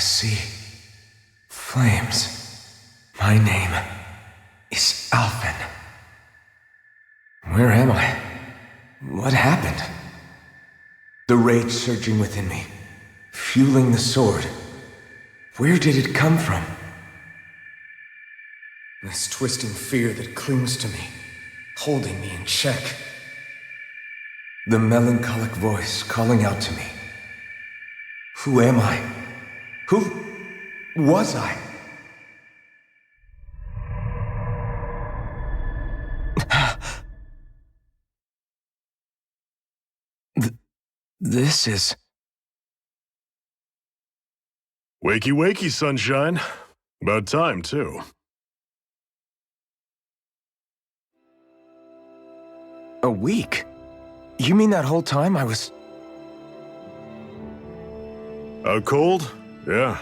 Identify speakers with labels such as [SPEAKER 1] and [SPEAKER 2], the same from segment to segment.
[SPEAKER 1] see flames. My name is Alphen. Where am I? What happened? The rage surging within me, fueling the sword. Where did it come from? This twisting fear that clings to me, holding me in check. The melancholic voice calling out to me. Who am I? Who was I? This is...
[SPEAKER 2] Wakey, wakey, sunshine. About time, too.
[SPEAKER 1] A week? You mean that whole time I was...
[SPEAKER 2] Out cold? Yeah.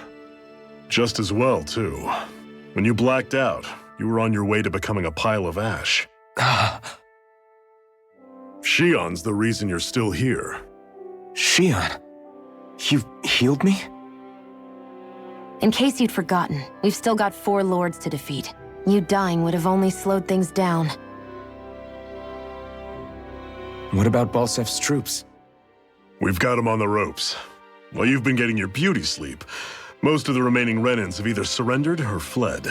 [SPEAKER 2] Just as well, too. When you blacked out, you were on your way to becoming a pile of ash. Shion's the reason you're still here.
[SPEAKER 1] Shion? You've healed me?
[SPEAKER 3] In case you'd forgotten, we've still got 4 lords to defeat. You dying would have only slowed things down.
[SPEAKER 1] What about Balsef's troops?
[SPEAKER 2] We've got them on the ropes. While you've been getting your beauty sleep, most of the remaining Renans have either surrendered or fled.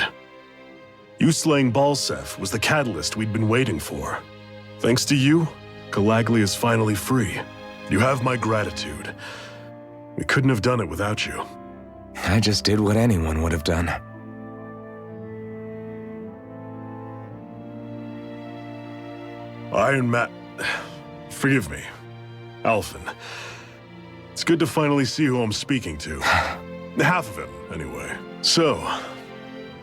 [SPEAKER 2] You slaying Balsef was the catalyst we'd been waiting for. Thanks to you, Galagly is finally free. You have my gratitude. We couldn't have done it without you.
[SPEAKER 1] I just did what anyone would have done.
[SPEAKER 2] Iron Man... Forgive me. Alphen. It's good to finally see who I'm speaking to. Half of him, anyway. So,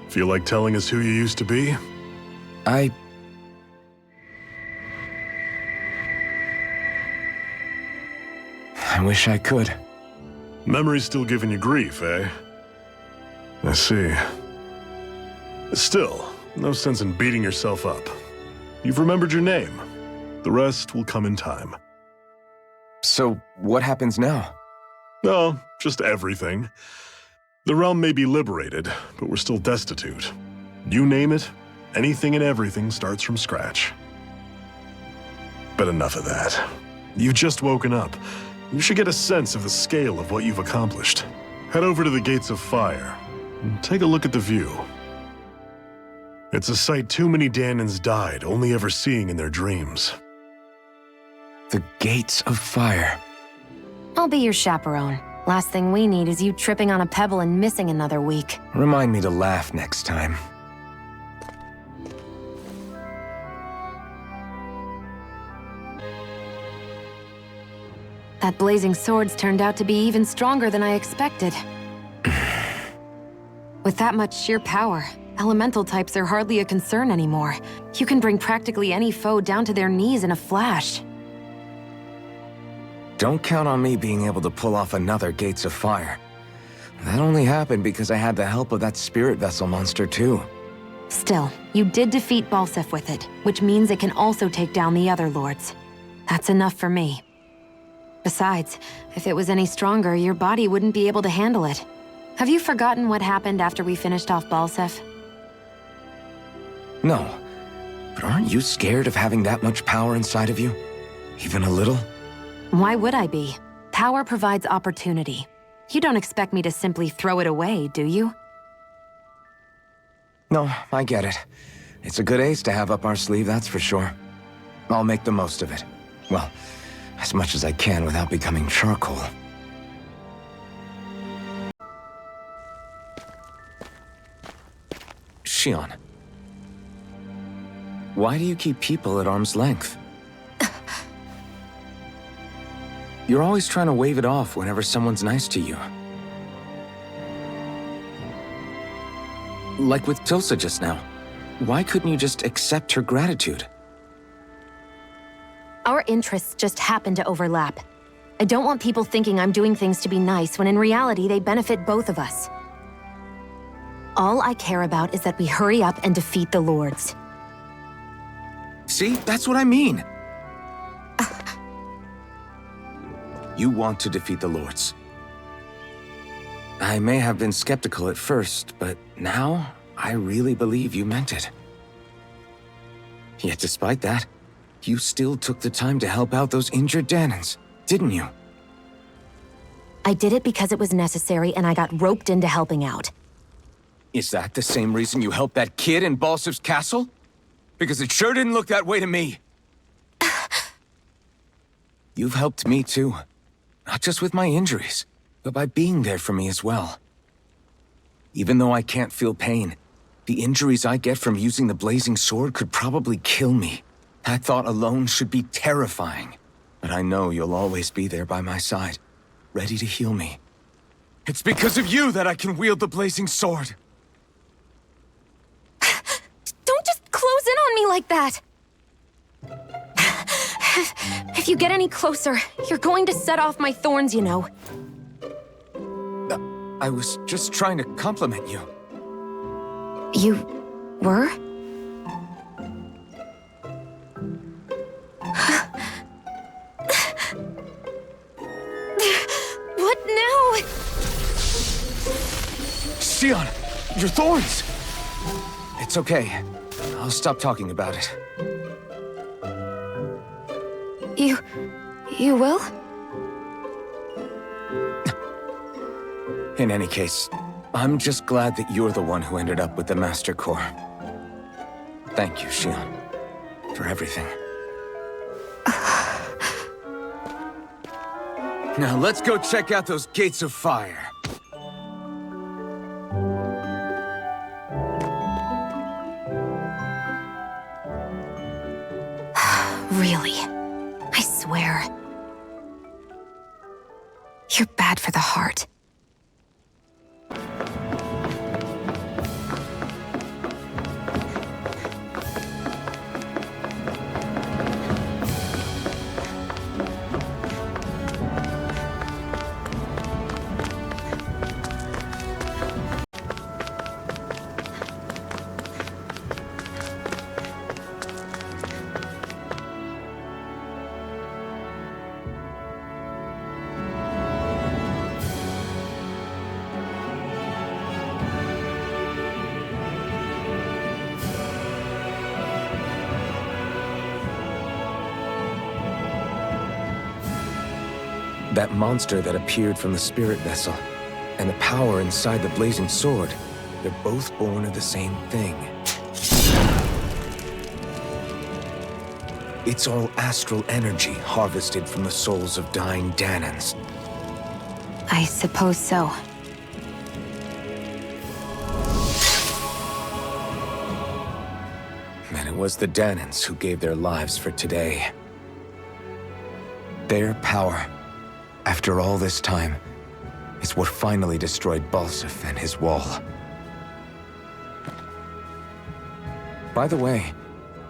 [SPEAKER 2] feel like telling us who you used to be?
[SPEAKER 1] I wish I could.
[SPEAKER 2] Memory's still giving you grief, eh? I see. Still, no sense in beating yourself up. You've remembered your name. The rest will come in time.
[SPEAKER 1] So, what happens now?
[SPEAKER 2] No, just everything. The realm may be liberated, but we're still destitute. You name it, anything and everything starts from scratch. But enough of that. You've just woken up. You should get a sense of the scale of what you've accomplished. Head over to the Gates of Fire and take a look at the view. It's a sight too many Danans died only ever seeing in their dreams.
[SPEAKER 1] The Gates of Fire.
[SPEAKER 3] I'll be your chaperone. Last thing we need is you tripping on a pebble and missing another week.
[SPEAKER 1] Remind me to laugh next time.
[SPEAKER 3] That blazing sword's turned out to be even stronger than I expected. With that much sheer power, elemental types are hardly a concern anymore. You can bring practically any foe down to their knees in a flash.
[SPEAKER 1] Don't count on me being able to pull off another Gates of Fire. That only happened because I had the help of that spirit vessel monster too.
[SPEAKER 3] Still, you did defeat Balsef with it, which means it can also take down the other lords. That's enough for me. Besides, if it was any stronger, your body wouldn't be able to handle it. Have you forgotten what happened after we finished off Balsef?
[SPEAKER 1] No, but aren't you scared of having that much power inside of you? Even a little?
[SPEAKER 3] Why would I be? Power provides opportunity. You don't expect me to simply throw it away, do you?
[SPEAKER 1] No, I get it. It's a good ace to have up our sleeve, that's for sure. I'll make the most of it. Well, as much as I can without becoming charcoal. Shion. Why do you keep people at arm's length? You're always trying to wave it off whenever someone's nice to you. Like with Tilsa just now. Why couldn't you just accept her gratitude?
[SPEAKER 3] Our interests just happen to overlap. I don't want people thinking I'm doing things to be nice when in reality they benefit both of us. All I care about is that we hurry up and defeat the lords.
[SPEAKER 1] See, that's what I mean. You want to defeat the lords. I may have been skeptical at first, but now I really believe you meant it. Yet despite that, you still took the time to help out those injured Danans, didn't you?
[SPEAKER 3] I did it because it was necessary and I got roped into helping out.
[SPEAKER 1] Is that the same reason you helped that kid in Balsif's castle? Because it sure didn't look that way to me. You've helped me too. Not just with my injuries, but by being there for me as well. Even though I can't feel pain, the injuries I get from using the blazing sword could probably kill me. That thought alone should be terrifying. But I know you'll always be there by my side, ready to heal me. It's because of you that I can wield the blazing sword.
[SPEAKER 3] Don't just close in on me like that! If you get any closer, you're going to set off my thorns, you know.
[SPEAKER 1] I was just trying to compliment you.
[SPEAKER 3] You were? What now?
[SPEAKER 1] Sion, your thorns! It's okay. I'll stop talking about it.
[SPEAKER 3] You will?
[SPEAKER 1] In any case, I'm just glad that you're the one who ended up with the Master Core. Thank you, Sion, for everything. Now let's go check out those gates of fire.
[SPEAKER 3] Really? I swear. You're bad for the heart.
[SPEAKER 1] That monster that appeared from the spirit vessel, and the power inside the blazing sword, they're both born of the same thing. It's all astral energy harvested from the souls of dying Danans.
[SPEAKER 3] I suppose so.
[SPEAKER 1] And it was the Danans who gave their lives for today. Their power, after all this time, is what finally destroyed Balsif and his wall. By the way,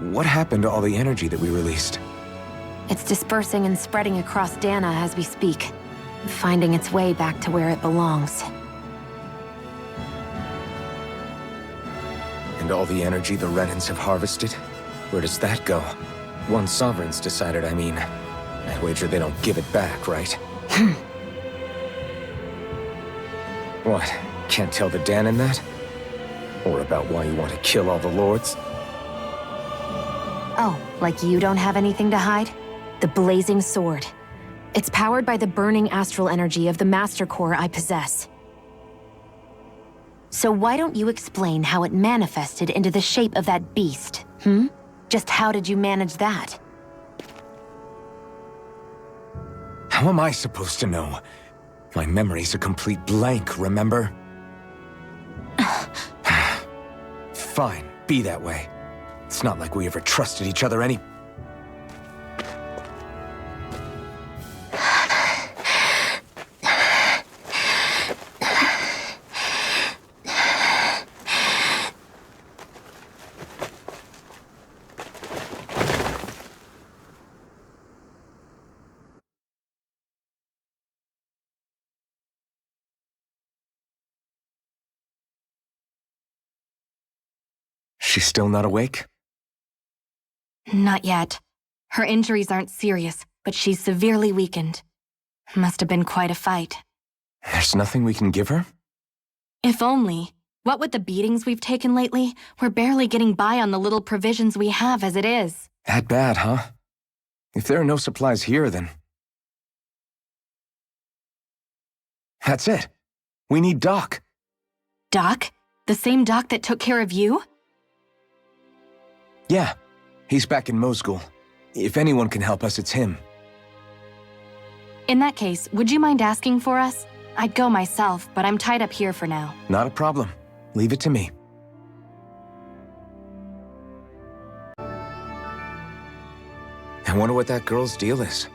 [SPEAKER 1] what happened to all the energy that we released?
[SPEAKER 3] It's dispersing and spreading across Dana as we speak, finding its way back to where it belongs.
[SPEAKER 1] And all the energy the Renans have harvested? Where does that go? One sovereign's decided, I mean. I wager they don't give it back, right? What? Can't tell the Danan that? Or about why you want to kill all the lords?
[SPEAKER 3] Oh, like you don't have anything to hide? The blazing sword. It's powered by the burning astral energy of the Master Core I possess. So why don't you explain how it manifested into the shape of that beast, hmm? Just how did you manage that?
[SPEAKER 1] How am I supposed to know? My memory's a complete blank, remember? Fine, be that way. It's not like we ever trusted each other any... She's still not awake?
[SPEAKER 3] Not yet. Her injuries aren't serious, but she's severely weakened. Must have been quite a fight.
[SPEAKER 1] There's nothing we can give her?
[SPEAKER 4] If only. What with the beatings we've taken lately, we're barely getting by on the little provisions we have as it is.
[SPEAKER 1] That bad, huh? If there are no supplies here, then... That's it. We need Doc.
[SPEAKER 4] Doc? The same Doc that took care of you?
[SPEAKER 1] Yeah, he's back in Mosgul. If anyone can help us, it's him.
[SPEAKER 4] In that case, would you mind asking for us? I'd go myself, but I'm tied up here for now.
[SPEAKER 1] Not a problem. Leave it to me. I wonder what that girl's deal is.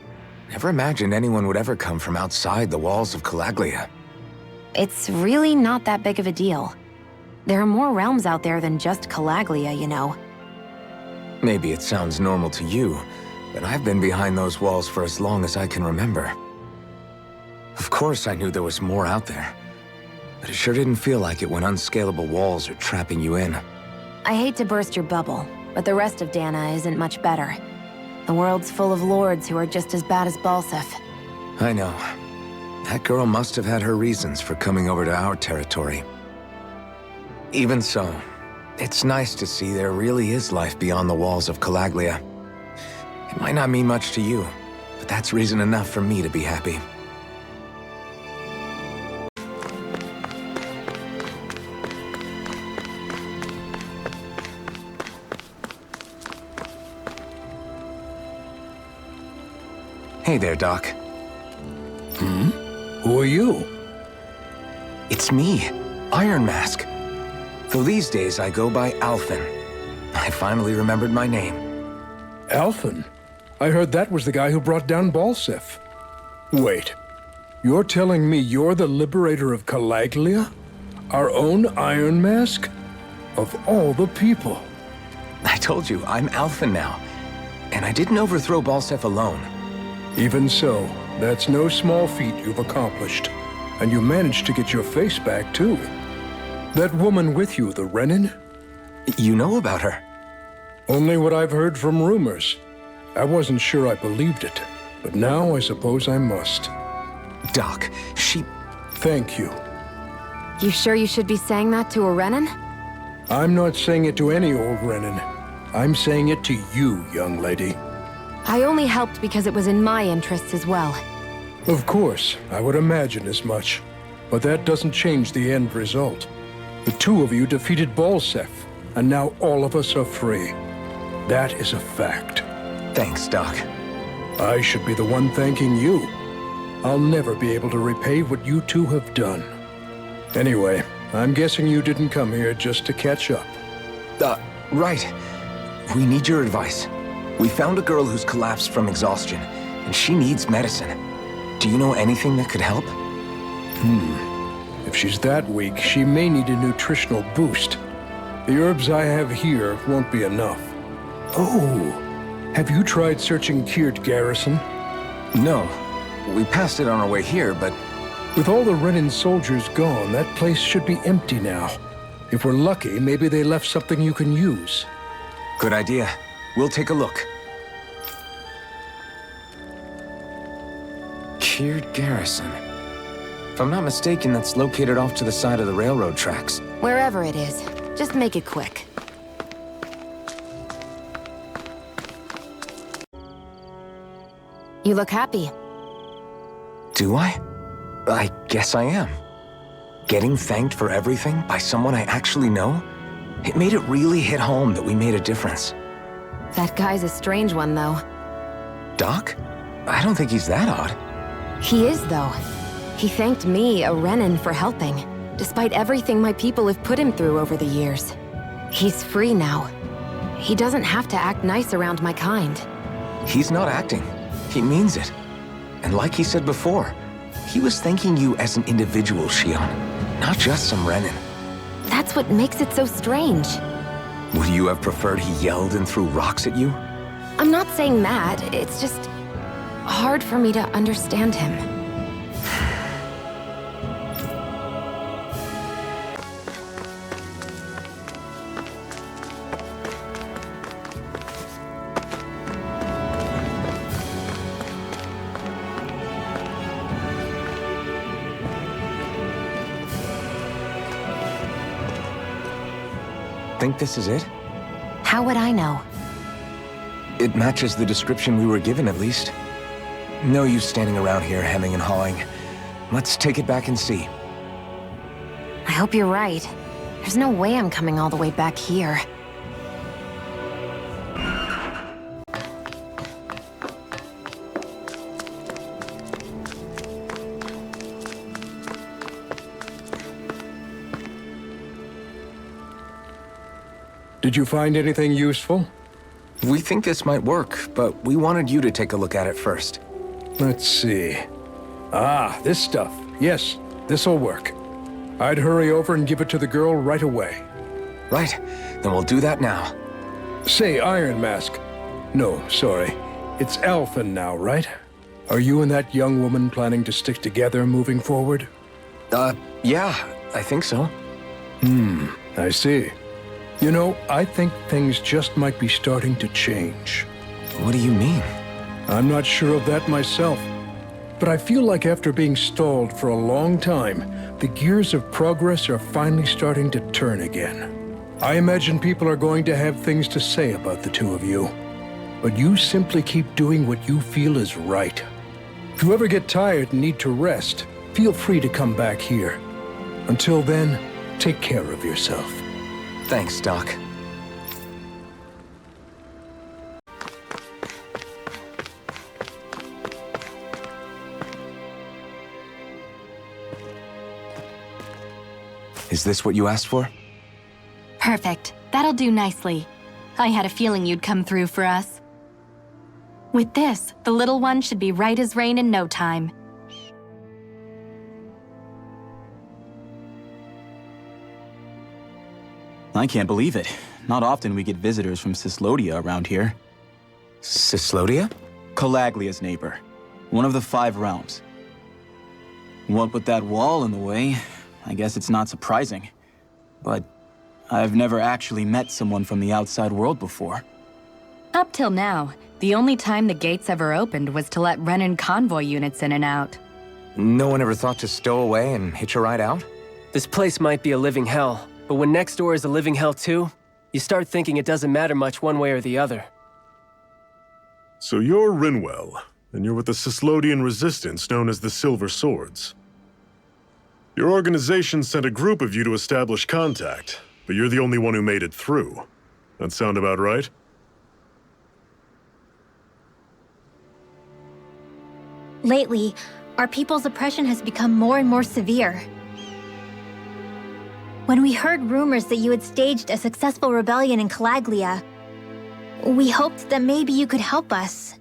[SPEAKER 1] Never imagined anyone would ever come from outside the walls of Calaglia.
[SPEAKER 3] It's really not that big of a deal. There are more realms out there than just Calaglia, you know.
[SPEAKER 1] Maybe it sounds normal to you, but I've been behind those walls for as long as I can remember. Of course I knew there was more out there, but it sure didn't feel like it when unscalable walls are trapping you in.
[SPEAKER 3] I hate to burst your bubble, but the rest of Dana isn't much better. The world's full of lords who are just as bad as Balseph.
[SPEAKER 1] I know. That girl must have had her reasons for coming over to our territory. Even so, it's nice to see there really is life beyond the walls of Calaglia. It might not mean much to you, but that's reason enough for me to be happy. Hey there, Doc.
[SPEAKER 5] Who are you?
[SPEAKER 1] It's me, Iron Mask. Though these days I go by Alphen. I finally remembered my name.
[SPEAKER 5] Alphen? I heard that was the guy who brought down Balseph. Wait, you're telling me you're the liberator of Calaglia? Our own Iron Mask? Of all the people.
[SPEAKER 1] I told you, I'm Alphen now. And I didn't overthrow Balseph alone.
[SPEAKER 5] Even so, that's no small feat you've accomplished. And you managed to get your face back, too. That woman with you, the Renin?
[SPEAKER 1] You know about her?
[SPEAKER 5] Only what I've heard from rumors. I wasn't sure I believed it, but now I suppose I must.
[SPEAKER 1] Doc, she...
[SPEAKER 5] Thank you.
[SPEAKER 3] You sure you should be saying that to a Renin?
[SPEAKER 5] I'm not saying it to any old Renin. I'm saying it to you, young lady.
[SPEAKER 3] I only helped because it was in my interests as well.
[SPEAKER 5] Of course, I would imagine as much. But that doesn't change the end result. The two of you defeated Balseph, and now all of us are free. That is a fact.
[SPEAKER 1] Thanks, Doc.
[SPEAKER 5] I should be the one thanking you. I'll never be able to repay what you two have done. Anyway, I'm guessing you didn't come here just to catch up.
[SPEAKER 1] Right. We need your advice. We found a girl who's collapsed from exhaustion, and she needs medicine. Do you know anything that could help?
[SPEAKER 5] If she's that weak, she may need a nutritional boost. The herbs I have here won't be enough. Oh, have you tried searching Kirt Garrison?
[SPEAKER 1] No. We passed it on our way here, but...
[SPEAKER 5] With all the Renin soldiers gone, that place should be empty now. If we're lucky, maybe they left something you can use.
[SPEAKER 1] Good idea. We'll take a look. Kirt Garrison. If I'm not mistaken, that's located off to the side of the railroad tracks.
[SPEAKER 3] Wherever it is, just make it quick. You look happy.
[SPEAKER 1] Do I? I guess I am. Getting thanked for everything by someone I actually know? It made it really hit home that we made a difference.
[SPEAKER 3] That guy's a strange one, though.
[SPEAKER 1] Doc? I don't think he's that odd.
[SPEAKER 3] He is, though. He thanked me, a Renin, for helping, despite everything my people have put him through over the years. He's free now. He doesn't have to act nice around my kind.
[SPEAKER 1] He's not acting. He means it. And like he said before, he was thanking you as an individual, Shion, not just some Renin.
[SPEAKER 3] That's what makes it so strange.
[SPEAKER 1] Would you have preferred he yelled and threw rocks at you?
[SPEAKER 3] I'm not saying that, it's just hard for me to understand him.
[SPEAKER 1] think this is it?
[SPEAKER 3] How would I know?
[SPEAKER 1] It matches the description we were given, at least. No use standing around here hemming and hawing. Let's take it back and see.
[SPEAKER 3] I hope you're right. There's no way I'm coming all the way back here.
[SPEAKER 5] Did you find anything useful?
[SPEAKER 1] We think this might work, but we wanted you to take a look at it first.
[SPEAKER 5] Let's see. Ah, this stuff. Yes, this'll work. I'd hurry over and give it to the girl right away.
[SPEAKER 1] Right, then we'll do that now.
[SPEAKER 5] Say, Iron Mask. No, sorry. It's Alphen now, right? Are you and that young woman planning to stick together moving forward?
[SPEAKER 1] Yeah, I think so.
[SPEAKER 5] I see. You know, I think things just might be starting to change.
[SPEAKER 1] What do you mean?
[SPEAKER 5] I'm not sure of that myself, but I feel like after being stalled for a long time, the gears of progress are finally starting to turn again. I imagine people are going to have things to say about the two of you, but you simply keep doing what you feel is right. If you ever get tired and need to rest, feel free to come back here. Until then, take care of yourself.
[SPEAKER 1] Thanks, Doc. Is this what you asked for?
[SPEAKER 4] Perfect. That'll do nicely. I had a feeling you'd come through for us. With this, the little one should be right as rain in no time.
[SPEAKER 6] I can't believe it. Not often we get visitors from Cyslodia around here.
[SPEAKER 1] Cyslodia?
[SPEAKER 6] Calaglia's neighbor. One of the 5 realms. What with that wall in the way, I guess it's not surprising. But I've never actually met someone from the outside world before.
[SPEAKER 4] Up till now, the only time the gates ever opened was to let Renan convoy units in and out.
[SPEAKER 1] No one ever thought to stow away and hitch a ride out?
[SPEAKER 7] This place might be a living hell, but when next door is a living hell too, you start thinking it doesn't matter much one way or the other.
[SPEAKER 2] So you're Rinwell, and you're with the Cyslodian resistance known as the Silver Swords. Your organization sent a group of you to establish contact, but you're the only one who made it through. That sound about right?
[SPEAKER 8] Lately, our people's oppression has become more and more severe. When we heard rumors that you had staged a successful rebellion in Calaglia, we hoped that maybe you could help us.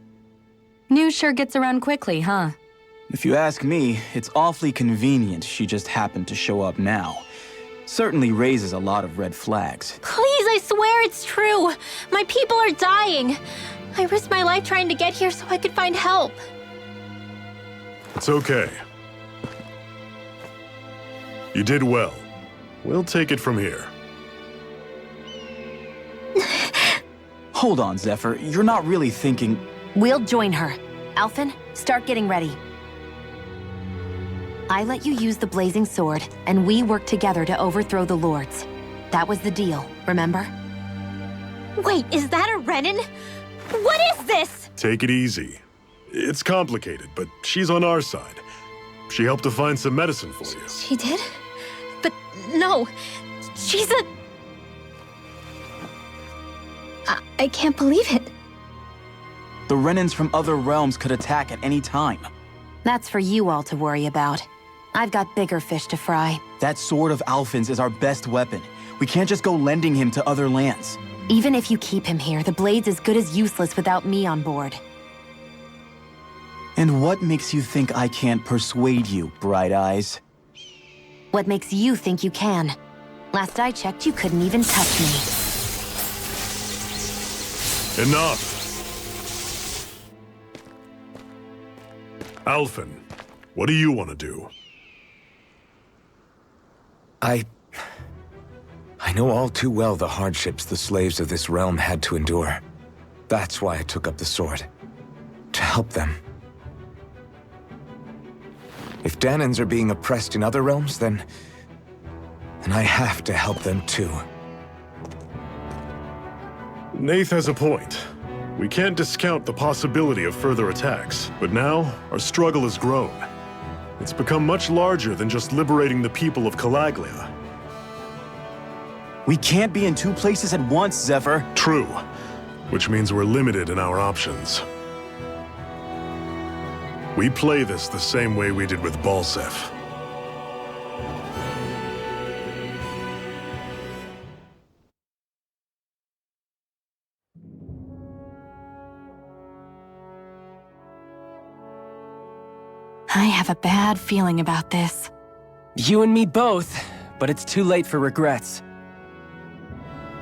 [SPEAKER 4] News sure gets around quickly, huh?
[SPEAKER 6] If you ask me, it's awfully convenient she just happened to show up now. Certainly raises a lot of red flags.
[SPEAKER 8] Please, I swear it's true! My people are dying! I risked my life trying to get here so I could find help.
[SPEAKER 2] It's okay. You did well. We'll take it from here.
[SPEAKER 6] Hold on, Zephyr. You're not really thinking...
[SPEAKER 3] We'll join her. Alphen, start getting ready. I let you use the blazing sword, and we worked together to overthrow the lords. That was the deal, remember?
[SPEAKER 8] Wait, is that a Renan? What is this?
[SPEAKER 2] Take it easy. It's complicated, but she's on our side. She helped to find some medicine for you.
[SPEAKER 8] She did? But no, she's a... I can't believe it.
[SPEAKER 6] The Renans from other realms could attack at any time.
[SPEAKER 3] That's for you all to worry about. I've got bigger fish to fry.
[SPEAKER 6] That sword of Alphen's is our best weapon. We can't just go lending him to other lands.
[SPEAKER 3] Even if you keep him here, the blade's as good as useless without me on board.
[SPEAKER 6] And what makes you think I can't persuade you, Bright Eyes?
[SPEAKER 3] What makes you think you can? Last I checked, you couldn't even touch me.
[SPEAKER 2] Enough! Alphen, what do you want to do?
[SPEAKER 1] I know all too well the hardships the slaves of this realm had to endure. That's why I took up the sword. To help them. If Danans are being oppressed in other realms, then I have to help them too.
[SPEAKER 2] Nath has a point. We can't discount the possibility of further attacks, but now our struggle has grown. It's become much larger than just liberating the people of Calaglia.
[SPEAKER 6] We can't be in two places at once, Zephyr.
[SPEAKER 2] True, which means we're limited in our options. We play this the same way we did with Balsef.
[SPEAKER 4] I have a bad feeling about this.
[SPEAKER 7] You and me both, but it's too late for regrets.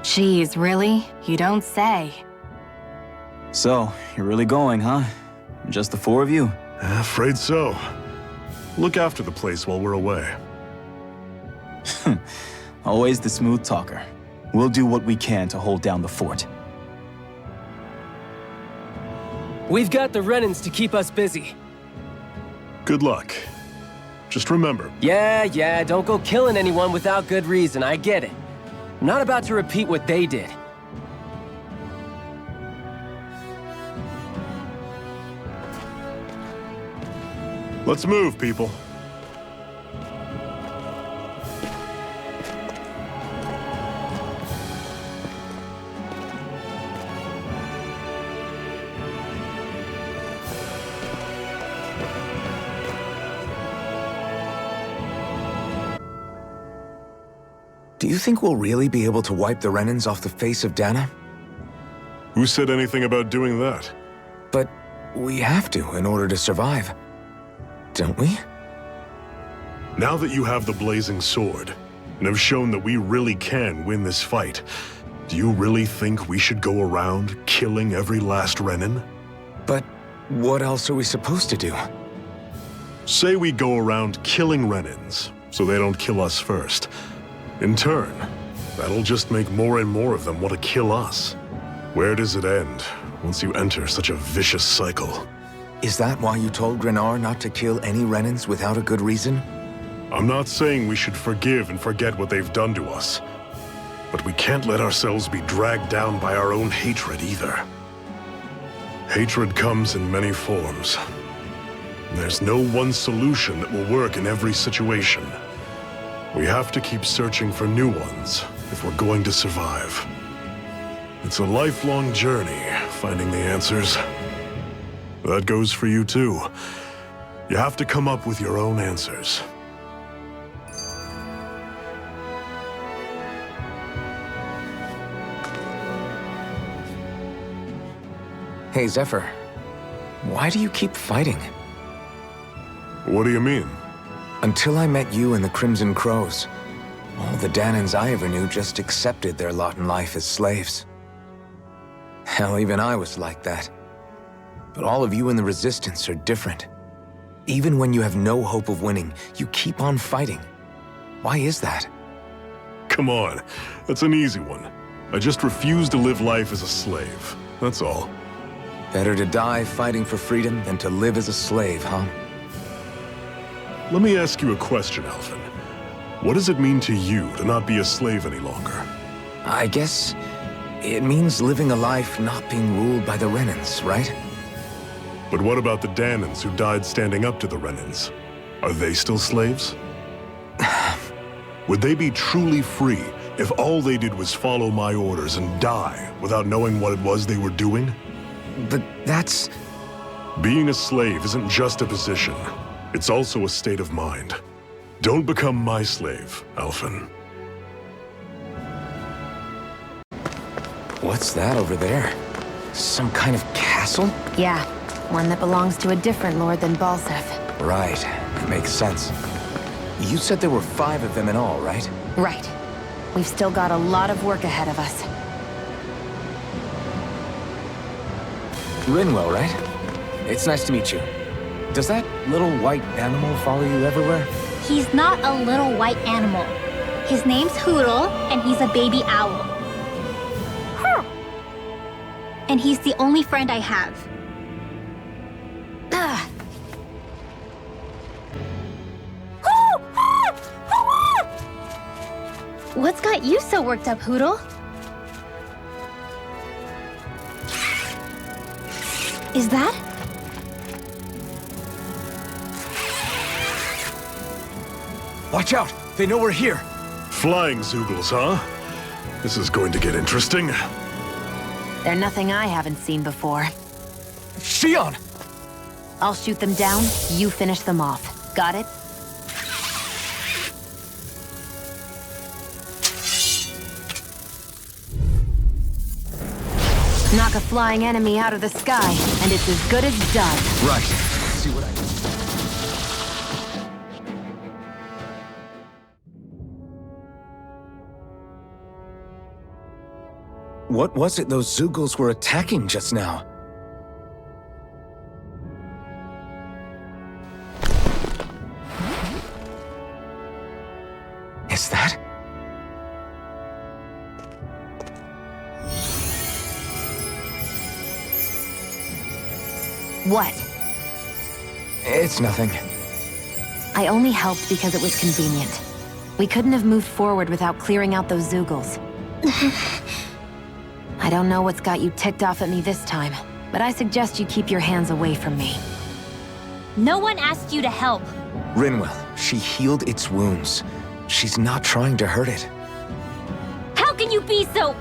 [SPEAKER 4] Geez, really? You don't say.
[SPEAKER 6] So, you're really going, huh? Just the four of you?
[SPEAKER 2] Afraid so. Look after the place while we're away.
[SPEAKER 6] Always the smooth talker. We'll do what we can to hold down the fort.
[SPEAKER 7] We've got the Renans to keep us busy.
[SPEAKER 2] Good luck. Just remember,
[SPEAKER 7] Yeah, don't go killing anyone without good reason, I get it. I'm not about to repeat what they did.
[SPEAKER 2] let's move, people.
[SPEAKER 1] Do you think we'll really be able to wipe the Renans off the face of Dana?
[SPEAKER 2] Who said anything about doing that?
[SPEAKER 1] But we have to in order to survive. Don't we?
[SPEAKER 2] Now that you have the blazing sword, and have shown that we really can win this fight, do you really think we should go around killing every last Renan?
[SPEAKER 1] But what else are we supposed to do?
[SPEAKER 2] Say we go around killing Renans, so they don't kill us first. In turn, that'll just make more and more of them want to kill us. Where does it end once you enter such a vicious cycle?
[SPEAKER 1] Is that why you told Grenar not to kill any Renans without a good reason?
[SPEAKER 2] I'm not saying we should forgive and forget what they've done to us, but we can't let ourselves be dragged down by our own hatred either. Hatred comes in many forms. There's no one solution that will work in every situation. We have to keep searching for new ones if we're going to survive. It's a lifelong journey, finding the answers. That goes for you too. You have to come up with your own answers.
[SPEAKER 1] Hey, Zephyr. Why do you keep fighting?
[SPEAKER 2] What do you mean?
[SPEAKER 1] Until I met you and the Crimson Crows, all the Danans I ever knew just accepted their lot in life as slaves. Hell, even I was like that. But all of you in the Resistance are different. Even when you have no hope of winning, you keep on fighting. Why is that?
[SPEAKER 2] Come on, that's an easy one. I just refuse to live life as a slave, that's all.
[SPEAKER 1] Better to die fighting for freedom than to live as a slave, huh?
[SPEAKER 2] Let me ask you a question, Alphen. What does it mean to you to not be a slave any longer?
[SPEAKER 1] I guess it means living a life not being ruled by the Renans, right?
[SPEAKER 2] But what about the Danans who died standing up to the Renans? Are they still slaves? Would they be truly free if all they did was follow my orders and die without knowing what it was they were doing?
[SPEAKER 1] But that's...
[SPEAKER 2] Being a slave isn't just a position. It's also a state of mind. Don't become my slave, Alphen.
[SPEAKER 1] What's that over there? Some kind of castle?
[SPEAKER 3] Yeah, one that belongs to a different lord than Balsef.
[SPEAKER 1] Right, that makes sense. You said there were 5 of them in all, right?
[SPEAKER 3] Right. We've still got a lot of work ahead of us.
[SPEAKER 1] Rinwell, right? It's nice to meet you. Does that little white animal follow you everywhere?
[SPEAKER 8] He's not a little white animal. His name's Hoodle, and he's a baby owl. And he's the only friend I have.
[SPEAKER 3] Ugh.
[SPEAKER 8] What's got you so worked up, Hoodle? Is that?
[SPEAKER 1] Watch out! They know we're here!
[SPEAKER 2] Flying Zoogles, huh? This is going to get interesting.
[SPEAKER 3] They're nothing I haven't seen before.
[SPEAKER 1] Shion!
[SPEAKER 3] I'll shoot them down, you finish them off. Got it? Knock a flying enemy out of the sky, and it's as good as done.
[SPEAKER 1] Right. See what I... What was it those Zoogles were attacking just now? Is that?
[SPEAKER 3] What?
[SPEAKER 1] It's nothing.
[SPEAKER 3] I only helped because it was convenient. We couldn't have moved forward without clearing out those Zoogles. I don't know what's got you ticked off at me this time, but I suggest you keep your hands away from me.
[SPEAKER 8] No one asked you to help.
[SPEAKER 1] Rinwell, she healed its wounds. She's not trying to hurt it.
[SPEAKER 8] How can you be so...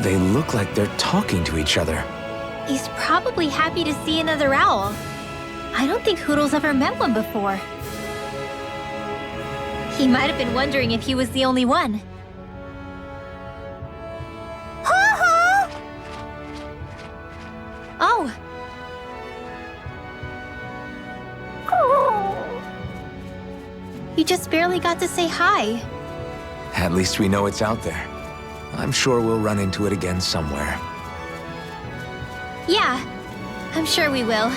[SPEAKER 1] They look like they're talking to each other.
[SPEAKER 8] He's probably happy to see another owl. I don't think Hoodle's ever met one before. He might have been wondering if he was the only one. Oh! You just barely got to say hi.
[SPEAKER 1] At least we know it's out there. I'm sure we'll run into it again somewhere.
[SPEAKER 8] Yeah, I'm sure we will.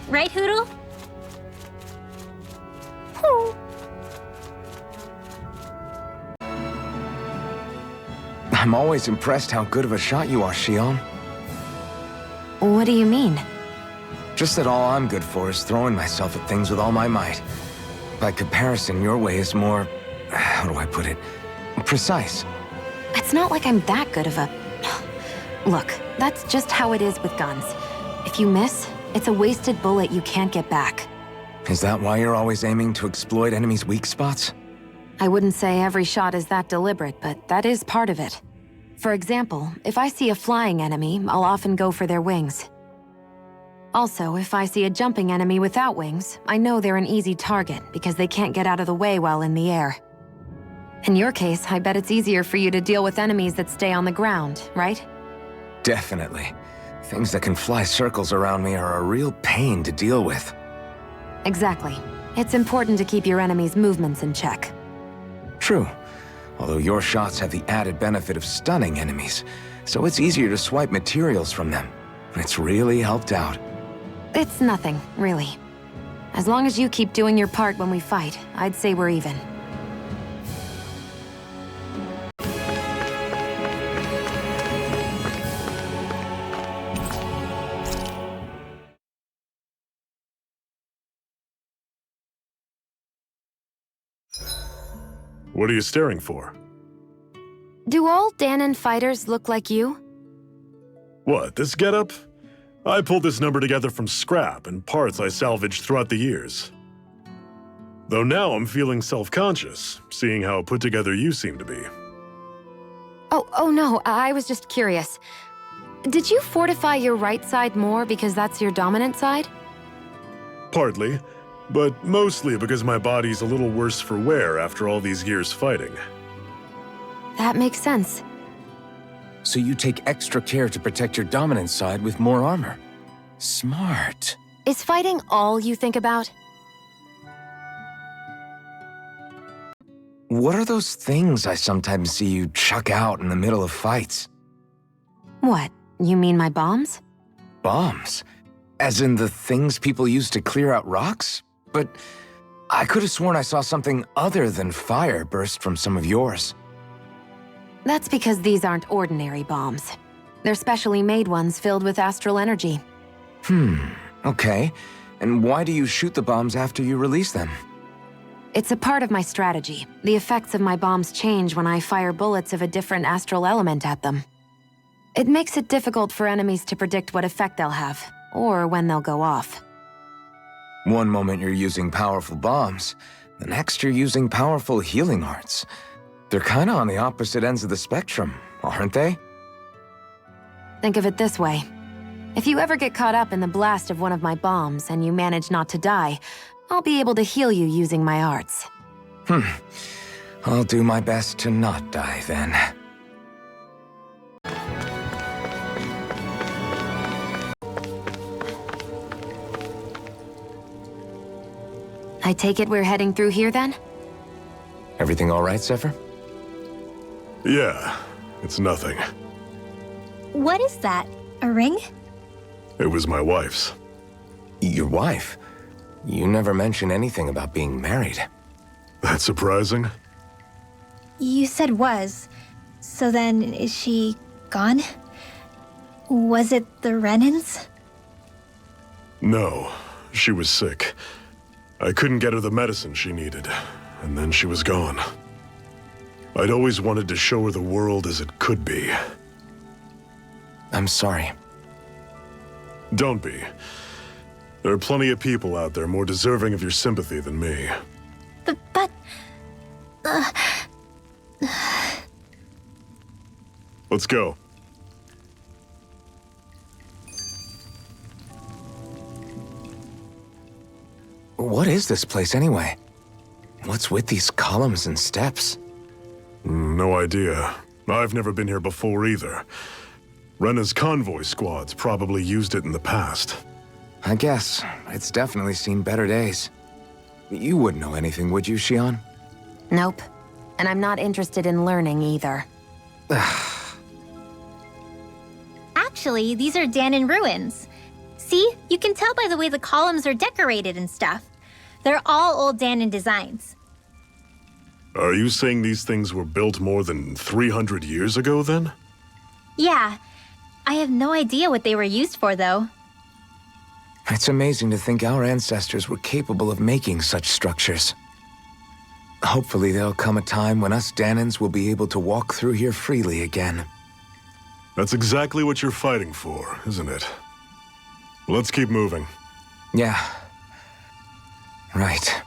[SPEAKER 8] Right, Hoodle?
[SPEAKER 1] I'm always impressed how good of a shot you are, Shion.
[SPEAKER 3] What do you mean?
[SPEAKER 1] Just that all I'm good for is throwing myself at things with all my might. By comparison, your way is more... how do I put it? Precise.
[SPEAKER 3] It's not like I'm that good of a... Look, that's just how it is with guns. If you miss, it's a wasted bullet you can't get back.
[SPEAKER 1] Is that why you're always aiming to exploit enemies' weak spots?
[SPEAKER 3] I wouldn't say every shot is that deliberate, but that is part of it. For example, if I see a flying enemy, I'll often go for their wings. Also, if I see a jumping enemy without wings, I know they're an easy target because they can't get out of the way while in the air. In your case, I bet it's easier for you to deal with enemies that stay on the ground, right?
[SPEAKER 1] Definitely. Things that can fly circles around me are a real pain to deal with.
[SPEAKER 3] Exactly. It's important to keep your enemy's movements in check.
[SPEAKER 1] True. Although your shots have the added benefit of stunning enemies, so it's easier to swipe materials from them. It's really helped out.
[SPEAKER 3] It's nothing, really. As long as you keep doing your part when we fight, I'd say we're even.
[SPEAKER 2] What are you staring for?
[SPEAKER 3] Do all Danon fighters look like you?
[SPEAKER 2] What, this getup? I pulled this number together from scrap and parts I salvaged throughout the years. Though now I'm feeling self-conscious, seeing how put together you seem to be.
[SPEAKER 3] Oh no, I was just curious. Did you fortify your right side more because that's your dominant side?
[SPEAKER 2] Partly, but mostly because my body's a little worse for wear after all these years fighting.
[SPEAKER 3] That makes sense.
[SPEAKER 1] So you take extra care to protect your dominant side with more armor. Smart.
[SPEAKER 3] Is fighting all you think about?
[SPEAKER 1] What are those things I sometimes see you chuck out in the middle of fights?
[SPEAKER 3] What, you mean my bombs?
[SPEAKER 1] Bombs? As in the things people use to clear out rocks? But I could have sworn I saw something other than fire burst from some of yours.
[SPEAKER 3] That's because these aren't ordinary bombs. They're specially made ones filled with astral energy.
[SPEAKER 1] Okay. And why do you shoot the bombs after you release them?
[SPEAKER 3] It's a part of my strategy. The effects of my bombs change when I fire bullets of a different astral element at them. It makes it difficult for enemies to predict what effect they'll have, or when they'll go off.
[SPEAKER 1] One moment you're using powerful bombs, the next you're using powerful healing arts. They're kinda on the opposite ends of the spectrum, aren't they?
[SPEAKER 3] Think of it this way. If you ever get caught up in the blast of one of my bombs and you manage not to die, I'll be able to heal you using my arts.
[SPEAKER 1] I'll do my best to not die then.
[SPEAKER 3] I take it we're heading through here then?
[SPEAKER 1] Everything all right, Zephyr?
[SPEAKER 2] Yeah, it's nothing.
[SPEAKER 8] What is that? A ring?
[SPEAKER 2] It was my wife's.
[SPEAKER 1] Your wife? You never mentioned anything about being married.
[SPEAKER 2] That's surprising?
[SPEAKER 8] You said was. So then, is she gone? Was it the Renans?
[SPEAKER 2] No, she was sick. I couldn't get her the medicine she needed, and then she was gone. I'd always wanted to show her the world as it could be.
[SPEAKER 1] I'm sorry.
[SPEAKER 2] Don't be. There are plenty of people out there more deserving of your sympathy than me.
[SPEAKER 8] But...
[SPEAKER 2] Let's go.
[SPEAKER 1] What is this place anyway? What's with these columns and steps?
[SPEAKER 2] No idea. I've never been here before either. Rena's convoy squads probably used it in the past.
[SPEAKER 1] I guess. It's definitely seen better days. You wouldn't know anything, would you, Xion?
[SPEAKER 3] Nope. And I'm not interested in learning either.
[SPEAKER 8] Actually, these are Danon ruins. See? You can tell by the way the columns are decorated and stuff. They're all old Danon designs.
[SPEAKER 2] Are you saying these things were built more than 300 years ago, then?
[SPEAKER 8] Yeah. I have no idea what they were used for, though.
[SPEAKER 1] It's amazing to think our ancestors were capable of making such structures. Hopefully there'll come a time when us Danons will be able to walk through here freely again.
[SPEAKER 2] That's exactly what you're fighting for, isn't it? Let's keep moving.
[SPEAKER 1] Yeah. Right.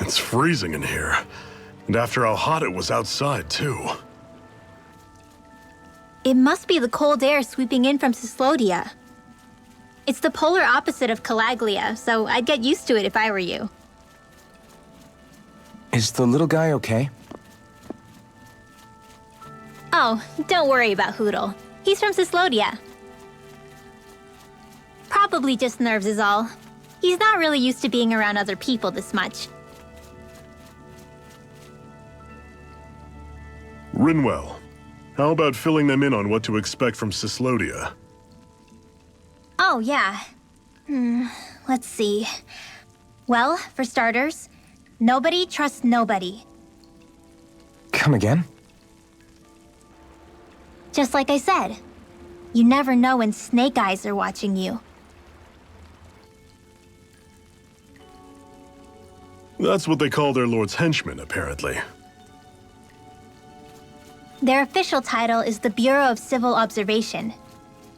[SPEAKER 2] It's freezing in here. And after how hot it was outside, too.
[SPEAKER 8] It must be the cold air sweeping in from Cyslodia. It's the polar opposite of Calaglia, so I'd get used to it if I were you.
[SPEAKER 1] Is the little guy okay?
[SPEAKER 8] Oh, don't worry about Hootle. He's from Cyslodia. Probably just nerves is all. He's not really used to being around other people this much.
[SPEAKER 2] Rinwell, how about filling them in on what to expect from Cyslodia?
[SPEAKER 8] Oh, yeah. Let's see. Well, for starters, nobody trusts nobody.
[SPEAKER 1] Come again?
[SPEAKER 8] Just like I said. You never know when Snake Eyes are watching you.
[SPEAKER 2] That's what they call their lord's henchmen, apparently.
[SPEAKER 8] Their official title is the Bureau of Civil Observation.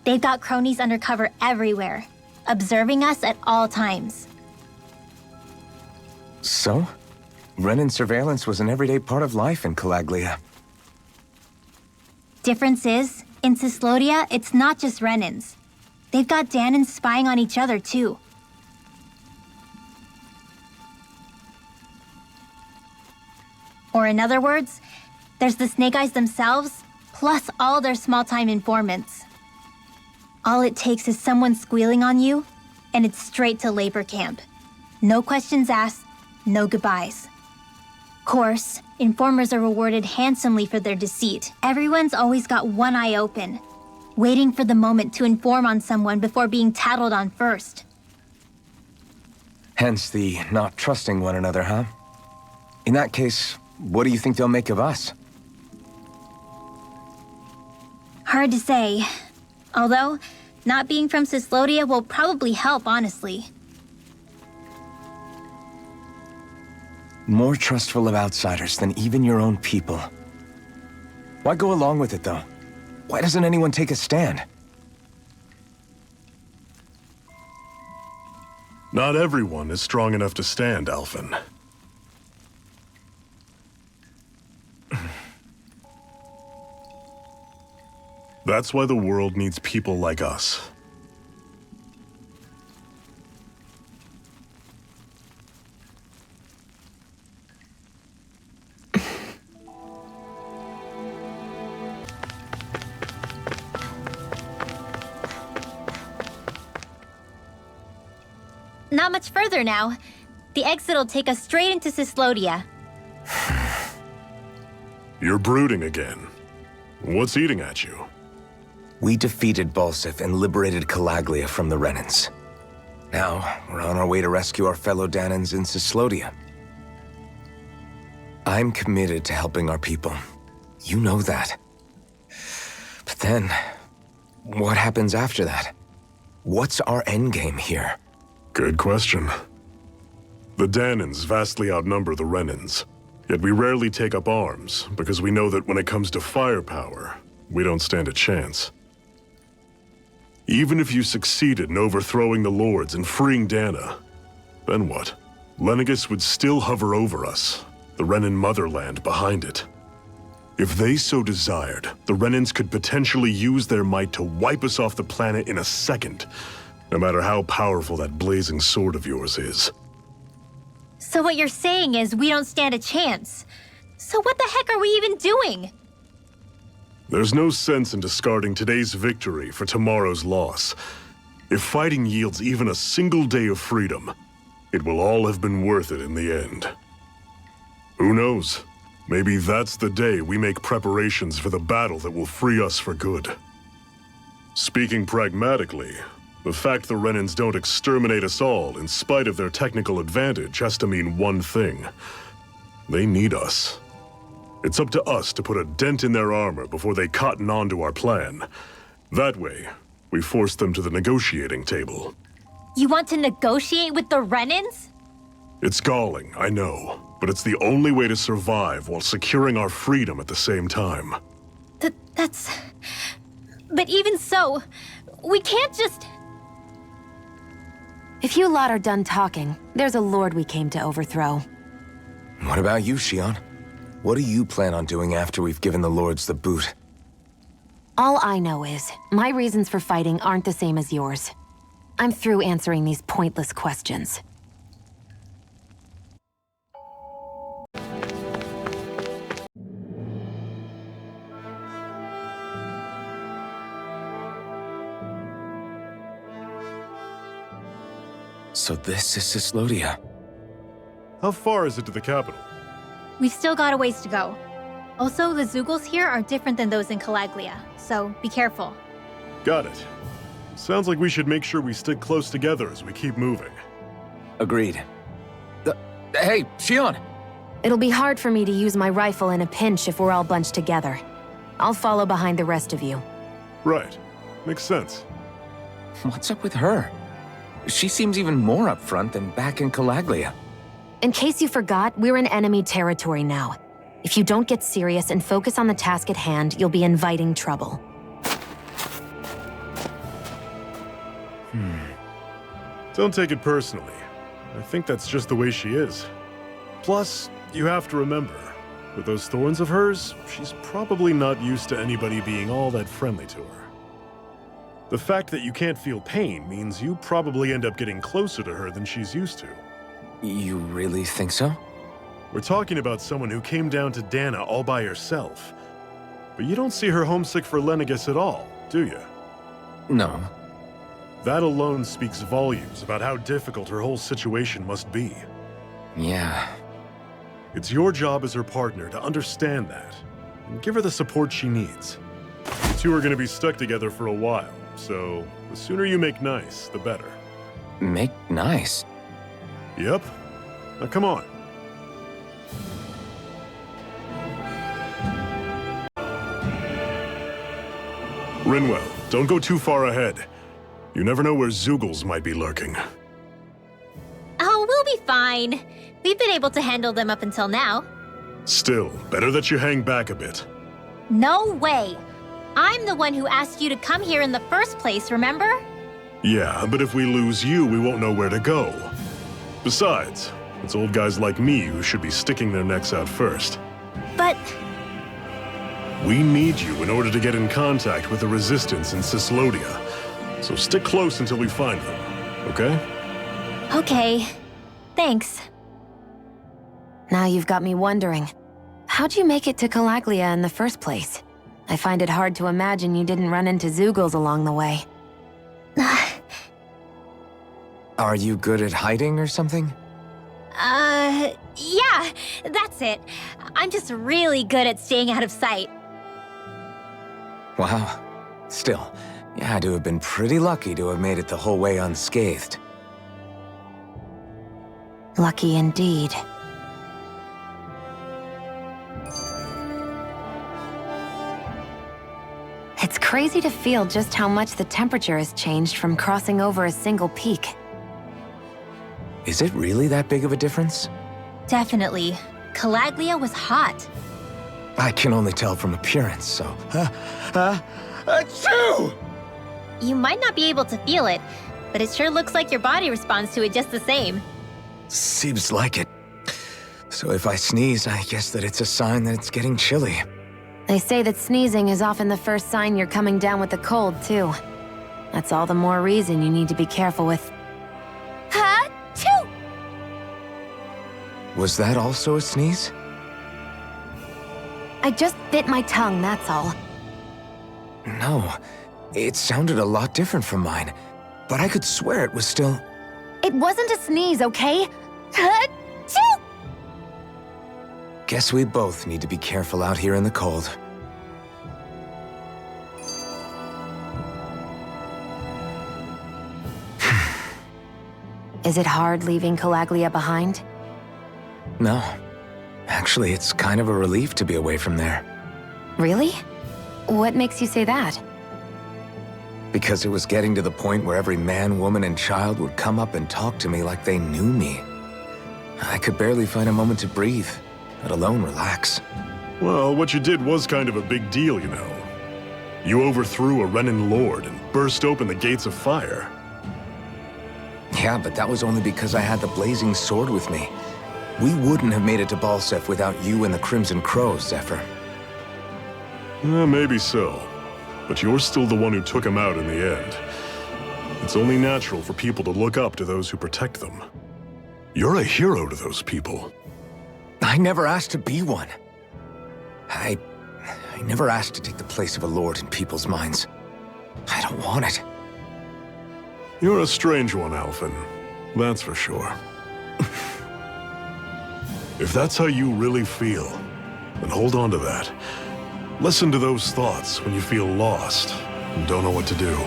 [SPEAKER 8] They've got cronies undercover everywhere, observing us at all times.
[SPEAKER 1] So? Renan surveillance was an everyday part of life in Calaglia.
[SPEAKER 8] Difference is, in Cyslodia, it's not just Renans. They've got Danons spying on each other, too. Or in other words, there's the Snake Eyes themselves, plus all their small-time informants. All it takes is someone squealing on you, and it's straight to labor camp. No questions asked, no goodbyes. Course, informers are rewarded handsomely for their deceit. Everyone's always got one eye open. Waiting for the moment to inform on someone before being tattled on first.
[SPEAKER 1] Hence the not trusting one another, huh? In that case, what do you think they'll make of us?
[SPEAKER 8] Hard to say. Although, not being from Cyslodia will probably help, honestly.
[SPEAKER 1] More trustful of outsiders than even your own people. Why go along with it, though? Why doesn't anyone take a stand?
[SPEAKER 2] Not everyone is strong enough to stand, Alphen. That's why the world needs people like us.
[SPEAKER 8] Not much further now. The exit'll take us straight into Cyslodia.
[SPEAKER 2] You're brooding again. What's eating at you?
[SPEAKER 1] We defeated Balsif and liberated Calaglia from the Renans. Now, we're on our way to rescue our fellow Danans in Cyslodia. I'm committed to helping our people. You know that. But then, what happens after that? What's our endgame here?
[SPEAKER 2] Good question. The Danans vastly outnumber the Renans, yet we rarely take up arms because we know that when it comes to firepower, we don't stand a chance. Even if you succeeded in overthrowing the Lords and freeing Dana, then what? Lenegis would still hover over us, the Renan motherland behind it. If they so desired, the Renans could potentially use their might to wipe us off the planet in a second, no matter how powerful that blazing sword of yours is.
[SPEAKER 8] So what you're saying is we don't stand a chance. So what the heck are we even doing?
[SPEAKER 2] There's no sense in discarding today's victory for tomorrow's loss. If fighting yields even a single day of freedom, it will all have been worth it in the end. Who knows? Maybe that's the day we make preparations for the battle that will free us for good. Speaking pragmatically, the fact the Renans don't exterminate us all in spite of their technical advantage has to mean one thing. They need us. It's up to us to put a dent in their armor before they cotton on to our plan. That way, we force them to the negotiating table.
[SPEAKER 8] You want to negotiate with the Renans?
[SPEAKER 2] It's galling, I know, but it's the only way to survive while securing our freedom at the same time.
[SPEAKER 8] That's... But even so, we can't just...
[SPEAKER 3] If you lot are done talking, there's a lord we came to overthrow.
[SPEAKER 1] What about you, Shion? What do you plan on doing after we've given the Lords the boot?
[SPEAKER 3] All I know is, my reasons for fighting aren't the same as yours. I'm through answering these pointless questions.
[SPEAKER 1] So this is Cyslodia.
[SPEAKER 2] How far is it to the capital?
[SPEAKER 8] We've still got a ways to go. Also, the Zeugles here are different than those in Calaglia, so be careful.
[SPEAKER 2] Got it. Sounds like we should make sure we stick close together as we keep moving.
[SPEAKER 1] Agreed. Hey, Shion!
[SPEAKER 3] It'll be hard for me to use my rifle in a pinch if we're all bunched together. I'll follow behind the rest of you.
[SPEAKER 2] Right. Makes sense.
[SPEAKER 1] What's up with her? She seems even more upfront than back in Calaglia.
[SPEAKER 3] In case you forgot, we're in enemy territory now. If you don't get serious and focus on the task at hand, you'll be inviting trouble.
[SPEAKER 2] Don't take it personally. I think that's just the way she is. Plus, you have to remember, with those thorns of hers, she's probably not used to anybody being all that friendly to her. The fact that you can't feel pain means you probably end up getting closer to her than she's used to.
[SPEAKER 1] You really think so?
[SPEAKER 2] We're talking about someone who came down to Dana all by herself. But you don't see her homesick for Lenegis at all, do you?
[SPEAKER 1] No.
[SPEAKER 2] That alone speaks volumes about how difficult her whole situation must be.
[SPEAKER 1] Yeah.
[SPEAKER 2] It's your job as her partner to understand that, and give her the support she needs. two are gonna be stuck together for a while, so the sooner you make nice, the better.
[SPEAKER 1] Make nice?
[SPEAKER 2] Yep. Now come on. Rinwell, don't go too far ahead. You never know where Zoogles might be lurking.
[SPEAKER 8] Oh, we'll be fine. We've been able to handle them up until now.
[SPEAKER 2] Still, better that you hang back a bit.
[SPEAKER 8] No way. I'm the one who asked you to come here in the first place, remember?
[SPEAKER 2] Yeah, but if we lose you, we won't know where to go. Besides, it's old guys like me who should be sticking their necks out first.
[SPEAKER 8] But
[SPEAKER 2] We need you in order to get in contact with the Resistance in Cislodia. So stick close until we find them, okay?
[SPEAKER 8] okay. Thanks.
[SPEAKER 3] Now you've got me wondering. How'd you make it to Calaglia in the first place? I find it hard to imagine you didn't run into Zoogles along the way.
[SPEAKER 1] Are you good at hiding or something?
[SPEAKER 8] Yeah, that's it. I'm just really good at staying out of sight.
[SPEAKER 1] Wow. Still, you had to have been pretty lucky to have made it the whole way unscathed.
[SPEAKER 3] Lucky indeed. It's crazy to feel just how much the temperature has changed from crossing over a single peak.
[SPEAKER 1] Is it really that big of a difference?
[SPEAKER 8] Definitely. Calaglia was hot.
[SPEAKER 1] I can only tell from appearance, so... Achoo!
[SPEAKER 8] You might not be able to feel it, but it sure looks like your body responds to it just the same.
[SPEAKER 1] Seems like it. So if I sneeze, I guess that it's a sign that it's getting chilly.
[SPEAKER 3] They say that sneezing is often the first sign you're coming down with the cold, too. That's all the more reason you need to be careful with...
[SPEAKER 8] Ha-choo!
[SPEAKER 1] Was that also a sneeze?
[SPEAKER 3] I just bit my tongue, that's all.
[SPEAKER 1] No. It sounded a lot different from mine. But I could swear it was still...
[SPEAKER 3] It wasn't a sneeze, okay? Ha-choo!
[SPEAKER 1] Guess we both need to be careful out here in the cold.
[SPEAKER 3] Is it hard leaving Calaglia behind?
[SPEAKER 1] No. Actually, it's kind of a relief to be away from there.
[SPEAKER 3] Really? What makes you say that?
[SPEAKER 1] Because it was getting to the point where every man, woman, and child would come up and talk to me like they knew me. I could barely find a moment to breathe, let alone relax.
[SPEAKER 2] Well, what you did was kind of a big deal, you know. You overthrew a Renan lord and burst open the gates of fire.
[SPEAKER 1] Yeah, but that was only because I had the blazing sword with me. We wouldn't have made it to Balsef without you and the Crimson Crows, Zephyr.
[SPEAKER 2] Maybe so. But you're still the one who took him out in the end. It's only natural for people to look up to those who protect them. You're a hero to those people.
[SPEAKER 1] I never asked to be one. I never asked to take the place of a lord in people's minds. I don't want it.
[SPEAKER 2] You're a strange one, Alphen. That's for sure. If that's how you really feel, then hold on to that. Listen to those thoughts when you feel lost and don't know what to do.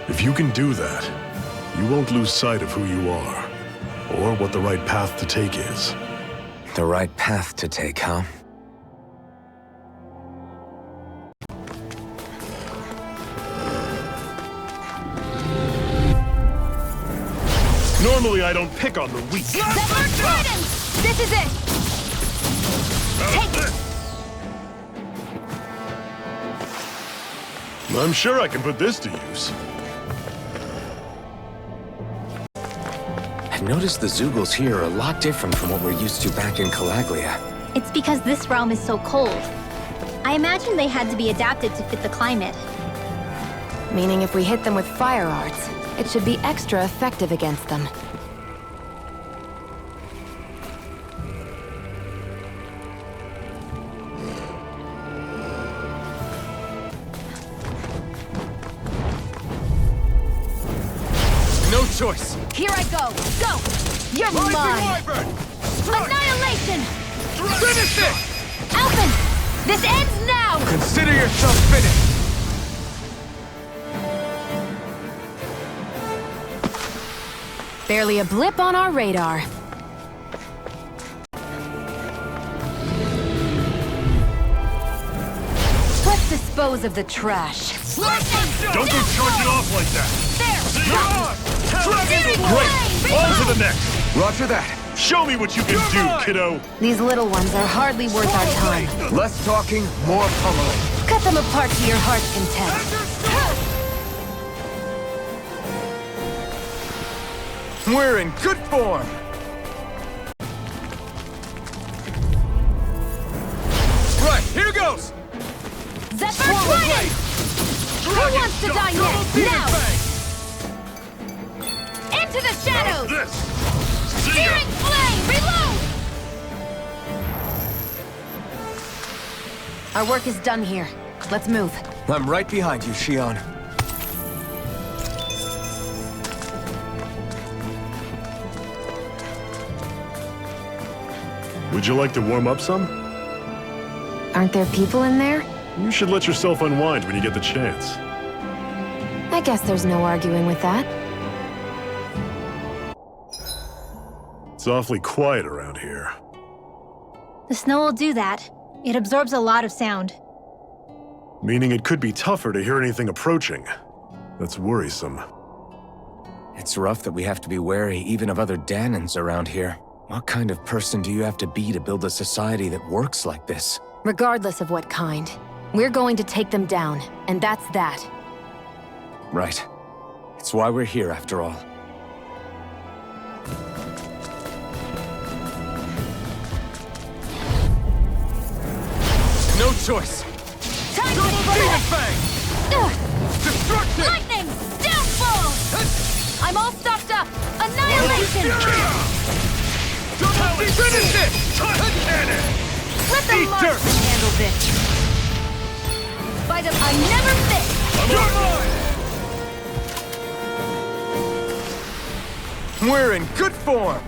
[SPEAKER 2] If you can do that, you won't lose sight of who you are, or what the right path to take is.
[SPEAKER 1] The right path to take, huh?
[SPEAKER 2] Normally I don't pick on the weak.
[SPEAKER 3] This is it! Take it!
[SPEAKER 2] I'm sure I can put this to use.
[SPEAKER 1] I've noticed the Zoogles here are a lot different from what we're used to back in Calaglia.
[SPEAKER 8] It's because this realm is so cold. I imagine they had to be adapted to fit the climate.
[SPEAKER 3] Meaning if we hit them with fire arts, it should be extra effective against them.
[SPEAKER 1] No choice!
[SPEAKER 3] Here I go! Go! You're mine! Annihilation!
[SPEAKER 1] Finish it!
[SPEAKER 3] Alphen! This ends now!
[SPEAKER 1] Consider yourself finished!
[SPEAKER 3] Barely a blip on our radar. Let's dispose of the trash.
[SPEAKER 2] Don't go charging off like that! Great! On to the next!
[SPEAKER 1] Roger that.
[SPEAKER 2] Show me what you can do, kiddo!
[SPEAKER 3] These little ones are hardly worth our time.
[SPEAKER 1] Less talking, more pummeling.
[SPEAKER 3] Cut them apart to your heart's content.
[SPEAKER 1] We're in good form. Right, here goes.
[SPEAKER 3] Zephyr Trident! Who wants to die next? Now! Into the shadows!
[SPEAKER 2] This! See ya!
[SPEAKER 3] Searing flame! Reload! Our work is done here. Let's move.
[SPEAKER 1] I'm right behind you, Shion.
[SPEAKER 2] Would you like to warm up some?
[SPEAKER 3] Aren't there people in there?
[SPEAKER 2] You should let yourself unwind when you get the chance.
[SPEAKER 3] I guess there's no arguing with that.
[SPEAKER 2] It's awfully quiet around here.
[SPEAKER 8] The snow will do that. It absorbs a lot of sound.
[SPEAKER 2] Meaning it could be tougher to hear anything approaching. That's worrisome.
[SPEAKER 1] It's rough that we have to be wary even of other Danans around here. What kind of person do you have to be to build a society that works like this?
[SPEAKER 3] Regardless of what kind, we're going to take them down, and that's that.
[SPEAKER 1] Right. It's why we're here, after all. No choice!
[SPEAKER 3] Time to move ahead!
[SPEAKER 1] Destruction!
[SPEAKER 3] Lightning! Downfall! I'm all stocked up! Annihilation!
[SPEAKER 1] Finish it!
[SPEAKER 3] Let the Martians handle this! By the... I never miss!
[SPEAKER 1] We're in good form!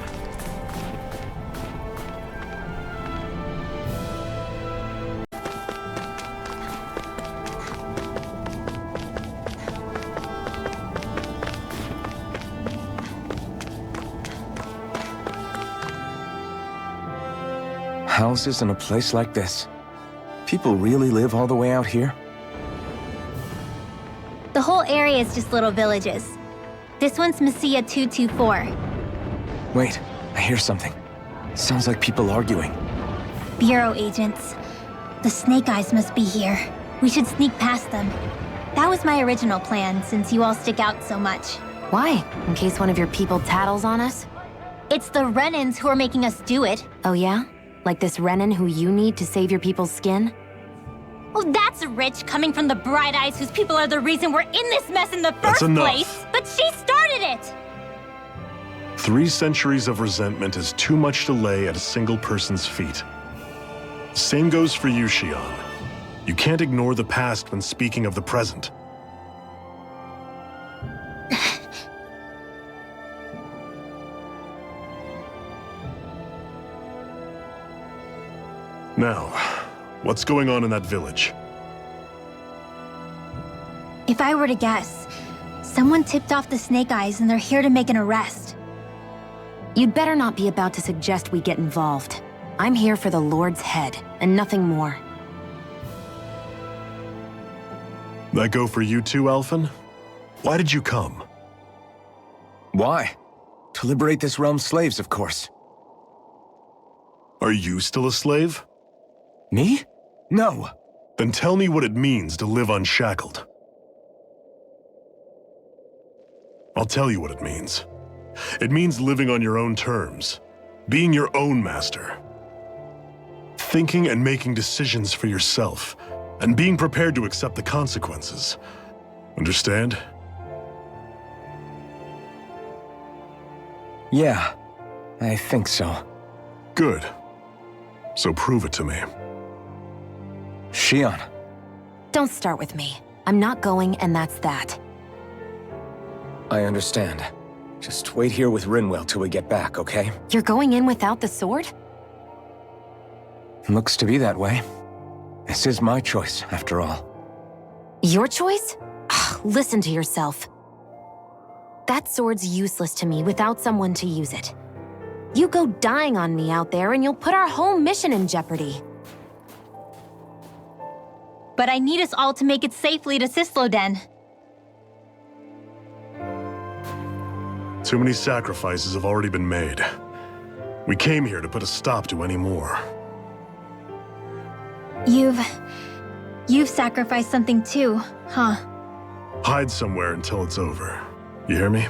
[SPEAKER 1] Houses in a place like this? People really live all the way out here?
[SPEAKER 8] The whole area is just little villages. This one's Messiah 224.
[SPEAKER 1] Wait, I hear something. Sounds like people arguing.
[SPEAKER 8] Bureau agents. The Snake Eyes must be here. We should sneak past them. That was my original plan, since you all stick out so much.
[SPEAKER 3] Why? In case one of your people tattles on us?
[SPEAKER 8] It's the Renans who are making us do it.
[SPEAKER 3] Oh yeah? Like this Renan who you need to save your people's skin?
[SPEAKER 8] Oh, that's rich, coming from the Bright Eyes whose people are the reason we're in this mess in the
[SPEAKER 2] That's
[SPEAKER 8] first
[SPEAKER 2] enough.
[SPEAKER 8] place. But she started it!
[SPEAKER 2] 3 centuries of resentment is too much to lay at a single person's feet. Same goes for you, Shion. You can't ignore the past when speaking of the present. Now, what's going on in that village?
[SPEAKER 8] If I were to guess, someone tipped off the Snake Eyes and they're here to make an arrest.
[SPEAKER 3] You'd better not be about to suggest we get involved. I'm here for the Lord's head, and nothing more.
[SPEAKER 2] That go for you too, Alphen? Why did you come?
[SPEAKER 1] Why? To liberate this realm's slaves, of course.
[SPEAKER 2] Are you still a slave?
[SPEAKER 1] Me? No.
[SPEAKER 2] Then tell me what it means to live unshackled. I'll tell you what it means. It means living on your own terms, being your own master. Thinking and making decisions for yourself, and being prepared to accept the consequences. Understand?
[SPEAKER 1] Yeah, I think so.
[SPEAKER 2] Good. So prove it to me.
[SPEAKER 1] Shion.
[SPEAKER 3] Don't start with me. I'm not going, and that's that.
[SPEAKER 1] I understand. Just wait here with Rinwell till we get back, okay?
[SPEAKER 3] You're going in without the sword?
[SPEAKER 1] Looks to be that way. This is my choice, after all.
[SPEAKER 3] Your choice? Listen to yourself. That sword's useless to me without someone to use it. You go dying on me out there and you'll put our whole mission in jeopardy.
[SPEAKER 8] But I need us all to make it safely to Sisloden.
[SPEAKER 2] Too many sacrifices have already been made. We came here to put a stop to any more.
[SPEAKER 8] You've sacrificed something too, huh?
[SPEAKER 2] Hide somewhere until it's over. You hear me?